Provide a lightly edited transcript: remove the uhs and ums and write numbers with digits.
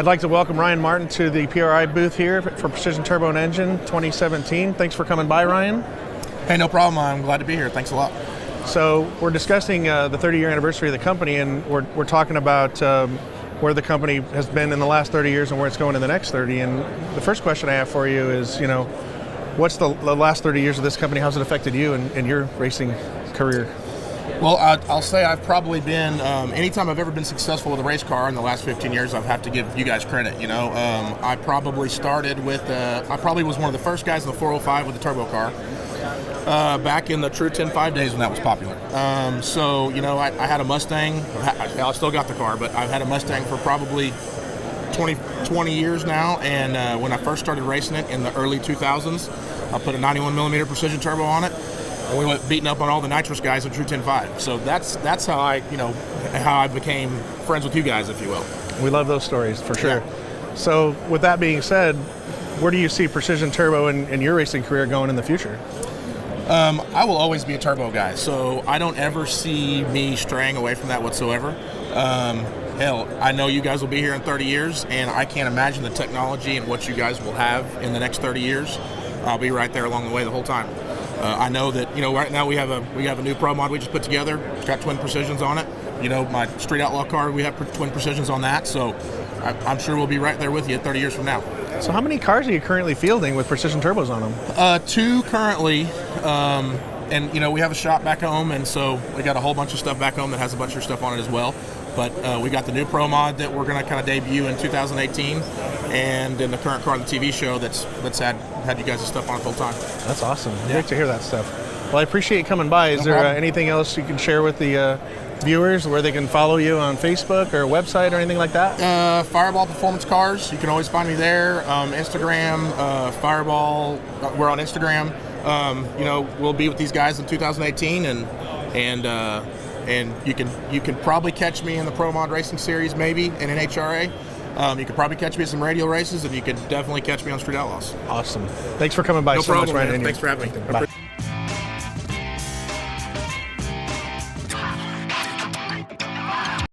I'd like to welcome Ryan Martin to the PRI booth here for Precision Turbo and Engine 2017. Thanks for coming by, Ryan. Hey, no problem. I'm glad to be here. Thanks a lot. So we're discussing the 30-year anniversary of the company, and we're talking about where the company has been in the last 30 years and where it's going in the next 30. And the first question I have for you is, what's the last 30 years of this company? How's it affected you in your racing career? Well, I'll say I've probably been, anytime I've ever been successful with a race car in the last 15 years, I've had to give you guys credit, I probably started with, I probably was one of the first guys in the 405 with a turbo car. Back in the true 10.5 days when that was popular. I had a Mustang. I still got the car, but I've had a Mustang for probably 20 years now. And when I first started racing it in the early 2000s, I put a 91 millimeter precision turbo on it, and we went beating up on all the nitrous guys in true 10.5. So that's how I became friends with you guys, if you will. We love those stories for sure. Yeah. So with that being said, where do you see precision turbo in your racing career going in the future? I will always be a turbo guy, so I don't ever see me straying away from that whatsoever. Hell, I know you guys will be here in 30 years, and I can't imagine the technology and what you guys will have in the next 30 years. I'll be right there along the way the whole time. I know that right now we have a new Pro Mod we just put together. It's got twin precisions on it. My Street Outlaw car, we have twin precisions on that, so I'm sure we'll be right there with you 30 years from now. So how many cars are you currently fielding with precision turbos on them? 2 currently, and we have a shop back home, and so we got a whole bunch of stuff back home that has a bunch of stuff on it as well. But we got the new Pro Mod that we're going to kind of debut in 2018, and in the current car on the TV show that's had you guys' stuff on it the whole time. That's awesome. Yeah. Great to hear that stuff. Well, I appreciate you coming by. Is there anything else you can share with the viewers where they can follow you on Facebook or website or anything like that? Fireball Performance Cars. You can always find me there. Instagram, Fireball. We're on Instagram. We'll be with these guys in 2018, and you can probably catch me in the Pro Mod Racing Series, maybe in NHRA. You could probably catch me at some radio races, and you could definitely catch me on Street Outlaws. Awesome. Thanks for coming by no so problem, much, Ryan. Thanks for having me. Bye.